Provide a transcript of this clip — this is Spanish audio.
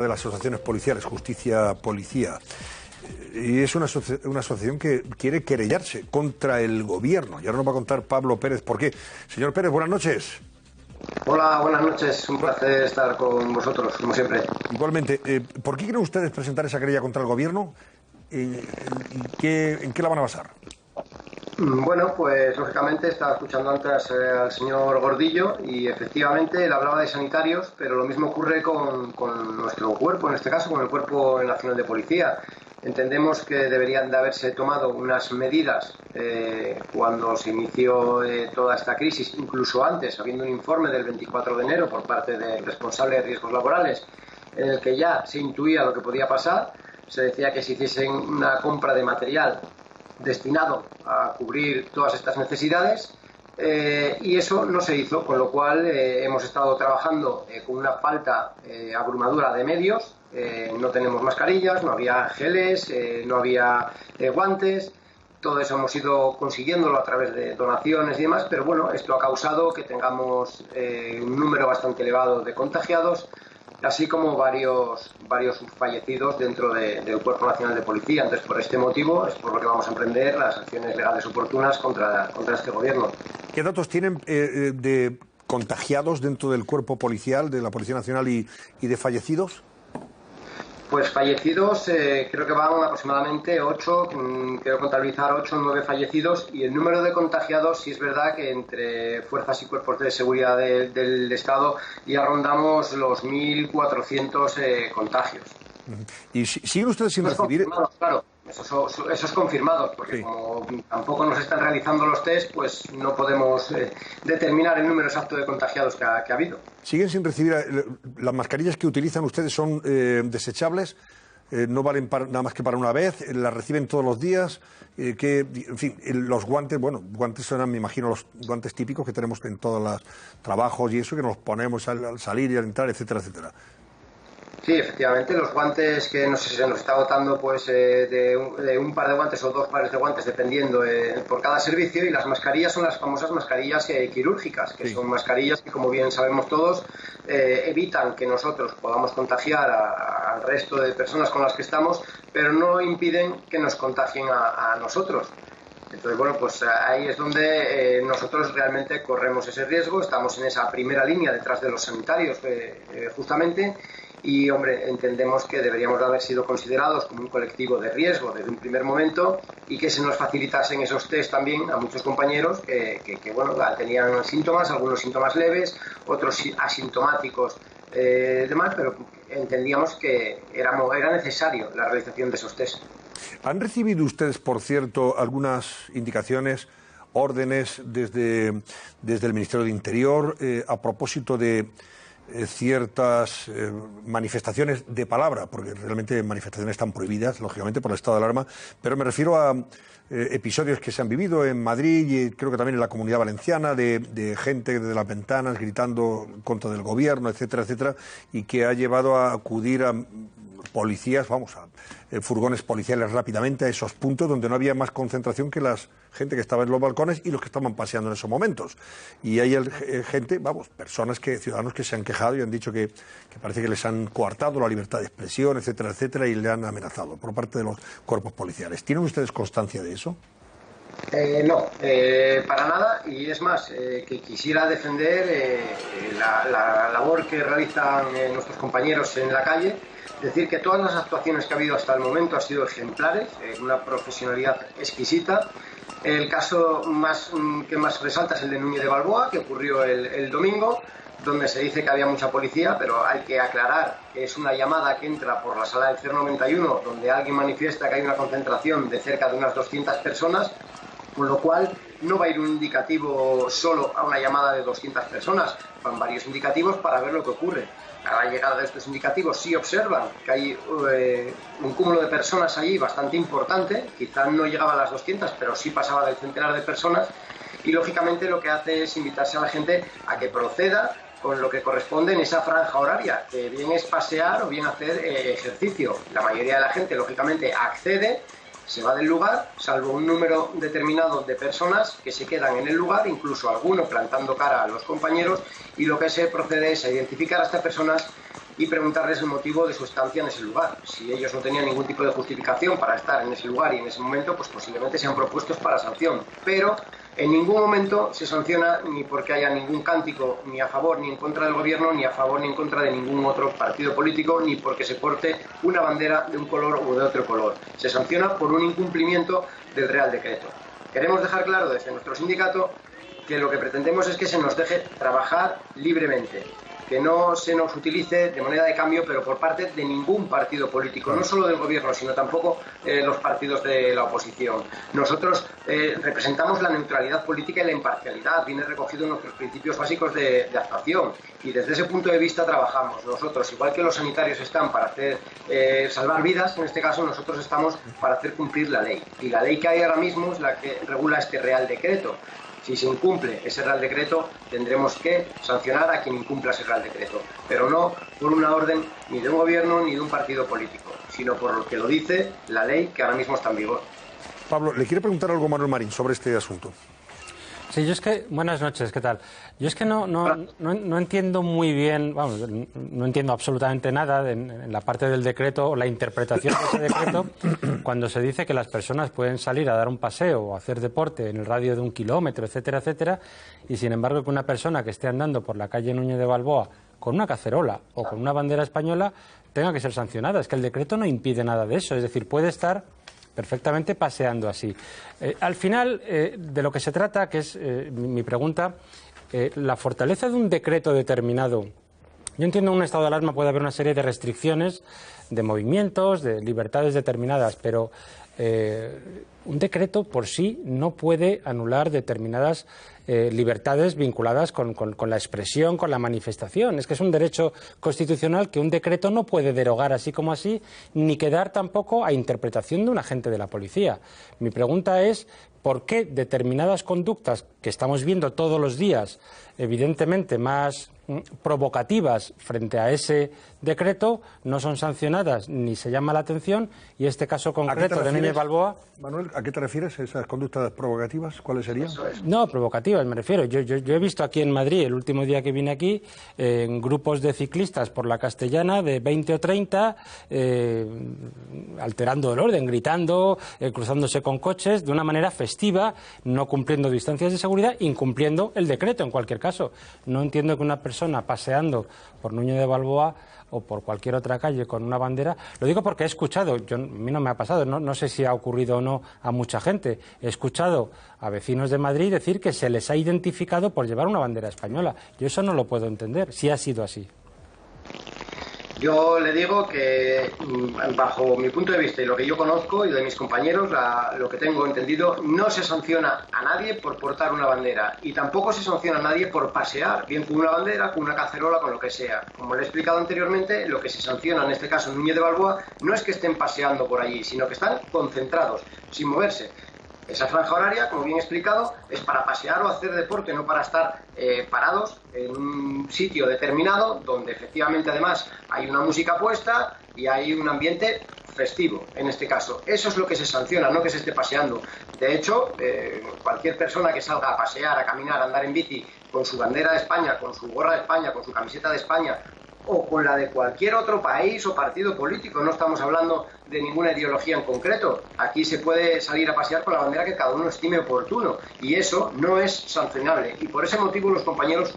de las asociaciones policiales, Justicia Policía. Y es una asociación que quiere querellarse contra el gobierno. Y ahora nos va a contar Pablo Pérez por qué. Señor Pérez, buenas noches. Hola, buenas noches. Un placer estar con vosotros, como siempre. Igualmente. ¿Por qué quieren ustedes presentar esa querella contra el gobierno? ¿En qué la van a basar? Bueno, pues lógicamente estaba escuchando antes al señor Gordillo y efectivamente él hablaba de sanitarios, pero lo mismo ocurre con nuestro cuerpo, en este caso con el Cuerpo Nacional de Policía. Entendemos que deberían de haberse tomado unas medidas cuando se inició toda esta crisis, incluso antes, habiendo un informe del 24 de enero por parte del responsable de riesgos laborales, en el que ya se intuía lo que podía pasar. Se decía que se hiciesen una compra de material destinado a cubrir todas estas necesidades y eso no se hizo, con lo cual hemos estado trabajando con una falta abrumadora de medios. No tenemos mascarillas, no había geles, no había guantes. Todo eso hemos ido consiguiéndolo a través de donaciones y demás, pero bueno, esto ha causado que tengamos un número bastante elevado de contagiados, así como varios fallecidos dentro del Cuerpo Nacional de Policía. Entonces, por este motivo es por lo que vamos a emprender las acciones legales oportunas contra este gobierno. ¿Qué datos tienen de contagiados dentro del cuerpo policial, de la Policía Nacional y de fallecidos? Pues fallecidos, creo que van aproximadamente 8, quiero contabilizar 8 o 9 fallecidos, y el número de contagiados, sí es verdad que entre fuerzas y cuerpos de seguridad del Estado ya rondamos los 1.400 contagios. ¿Y siguen ustedes sin recibir? Claro, esos confirmados, porque sí, como tampoco nos están realizando los test, pues no podemos determinar el número exacto de contagiados que ha habido. ¿Siguen sin recibir? ¿Las mascarillas que utilizan ustedes son desechables? ¿No valen nada más que para una vez? ¿Las reciben todos los días? En fin, los guantes, bueno, guantes son, me imagino, los guantes típicos que tenemos en todos los trabajos y eso, que nos ponemos al salir y al entrar, etcétera, etcétera. Sí, efectivamente, los guantes que no sé, se nos está dotando pues de un par de guantes o 2 pares de guantes dependiendo por cada servicio, y las mascarillas son las famosas mascarillas quirúrgicas, que sí, son mascarillas que, como bien sabemos todos, evitan que nosotros podamos contagiar al resto de personas con las que estamos, pero no impiden que nos contagien a nosotros. Entonces, bueno, pues ahí es donde nosotros realmente corremos ese riesgo, estamos en esa primera línea detrás de los sanitarios justamente. Y, hombre, entendemos que deberíamos de haber sido considerados como un colectivo de riesgo desde un primer momento, y que se nos facilitasen esos test también a muchos compañeros que bueno, tenían síntomas, algunos síntomas leves, otros asintomáticos, demás, pero entendíamos que era necesario la realización de esos test. ¿Han recibido ustedes, por cierto, algunas indicaciones, órdenes desde el Ministerio de Interior a propósito de ciertas manifestaciones de palabra, porque realmente manifestaciones están prohibidas, lógicamente, por el estado de alarma, pero me refiero a episodios que se han vivido en Madrid y creo que también en la Comunidad Valenciana, de gente desde las ventanas gritando contra del gobierno, etcétera, etcétera, y que ha llevado a acudir a policías, furgones policiales rápidamente a esos puntos donde no había más concentración que la gente que estaba en los balcones y los que estaban paseando en esos momentos. Y hay gente, ciudadanos que se han quejado y han dicho que parece que les han coartado la libertad de expresión, etcétera, etcétera, y le han amenazado por parte de los cuerpos policiales. ¿Tienen ustedes constancia de eso? No, para nada, y es más, que quisiera defender la labor que realizan nuestros compañeros en la calle. Decir que todas las actuaciones que ha habido hasta el momento han sido ejemplares, una profesionalidad exquisita. El caso que más resalta es el de Núñez de Balboa, que ocurrió el domingo, donde se dice que había mucha policía, pero hay que aclarar que es una llamada que entra por la sala del 091, donde alguien manifiesta que hay una concentración de cerca de unas 200 personas, con lo cual no va a ir un indicativo solo a una llamada de 200 personas, van varios indicativos para ver lo que ocurre. A la llegada de estos indicativos sí observan que hay un cúmulo de personas allí bastante importante, quizás no llegaba a las 200, pero sí pasaba del centenar de personas, y lógicamente lo que hace es invitarse a la gente a que proceda con lo que corresponde en esa franja horaria, que bien es pasear o bien hacer ejercicio. La mayoría de la gente, lógicamente, accede, se va del lugar, salvo un número determinado de personas que se quedan en el lugar, incluso algunos plantando cara a los compañeros, y lo que se procede es a identificar a estas personas y preguntarles el motivo de su estancia en ese lugar. Si ellos no tenían ningún tipo de justificación para estar en ese lugar y en ese momento, pues posiblemente sean propuestos para sanción. Pero en ningún momento se sanciona ni porque haya ningún cántico ni a favor ni en contra del gobierno, ni a favor ni en contra de ningún otro partido político, ni porque se porte una bandera de un color o de otro color. Se sanciona por un incumplimiento del Real Decreto. Queremos dejar claro desde nuestro sindicato que lo que pretendemos es que se nos deje trabajar libremente, que no se nos utilice de moneda de cambio, pero por parte de ningún partido político, no solo del gobierno, sino tampoco los partidos de la oposición. Nosotros representamos la neutralidad política y la imparcialidad, viene recogido en nuestros principios básicos de actuación, y desde ese punto de vista trabajamos. Nosotros, igual que los sanitarios están para hacer salvar vidas, en este caso nosotros estamos para hacer cumplir la ley, y la ley que hay ahora mismo es la que regula este Real Decreto. Si se incumple ese Real Decreto, tendremos que sancionar a quien incumpla ese Real Decreto, pero no por una orden ni de un gobierno ni de un partido político, sino por lo que lo dice la ley que ahora mismo está en vigor. Pablo, le quiere preguntar algo Manuel Marín sobre este asunto. Sí, yo es que... Buenas noches, ¿qué tal? Yo es que no entiendo muy bien, vamos, no entiendo absolutamente nada en la parte del decreto o la interpretación de ese decreto cuando se dice que las personas pueden salir a dar un paseo o hacer deporte en el radio de 1 kilómetro, etcétera, etcétera, y sin embargo que una persona que esté andando por la calle Núñez de Balboa con una cacerola o con una bandera española tenga que ser sancionada. Es que el decreto no impide nada de eso, es decir, puede estar perfectamente paseando así. Al final, de lo que se trata, que es mi pregunta, la fortaleza de un decreto determinado. Yo entiendo que en un estado de alarma puede haber una serie de restricciones, de movimientos, de libertades determinadas, pero un decreto por sí no puede anular determinadas libertades vinculadas con la expresión, con la manifestación. Es que es un derecho constitucional que un decreto no puede derogar así como así, ni quedar tampoco a interpretación de un agente de la policía. Mi pregunta es, ¿por qué determinadas conductas que estamos viendo todos los días, evidentemente más provocativas frente a ese decreto, no son sancionadas ni se llama la atención, y este caso concreto de Núñez Balboa... Manuel, ¿a qué te refieres? ¿Esas conductas provocativas? ¿Cuáles serían? No, provocativas me refiero. Yo he visto aquí en Madrid, el último día que vine aquí, en grupos de ciclistas por la Castellana de 20 o 30, alterando el orden, gritando, cruzándose con coches de una manera festiva, no cumpliendo distancias de seguridad, incumpliendo el decreto en cualquier caso. No entiendo que una persona paseando por Núñez de Balboa o por cualquier otra calle con una bandera, lo digo porque he escuchado, a mí no me ha pasado, no sé si ha ocurrido o no a mucha gente, he escuchado a vecinos de Madrid decir que se les ha identificado por llevar una bandera española. Yo eso no lo puedo entender, si ha sido así. Yo le digo que, bajo mi punto de vista y lo que yo conozco y de mis compañeros, lo que tengo entendido, no se sanciona a nadie por portar una bandera y tampoco se sanciona a nadie por pasear, bien con una bandera, con una cacerola, con lo que sea. Como le he explicado anteriormente, lo que se sanciona, en este caso en Núñez de Balboa, no es que estén paseando por allí, sino que están concentrados, sin moverse. Esa franja horaria, como bien explicado, es para pasear o hacer deporte, no para estar parados en un sitio determinado donde efectivamente además hay una música puesta y hay un ambiente festivo, en este caso. Eso es lo que se sanciona, no que se esté paseando. De hecho, cualquier persona que salga a pasear, a caminar, a andar en bici con su bandera de España, con su gorra de España, con su camiseta de España o con la de cualquier otro país o partido político, no estamos hablando de ninguna ideología en concreto. Aquí se puede salir a pasear con la bandera que cada uno estime oportuno y eso no es sancionable y por ese motivo los compañeros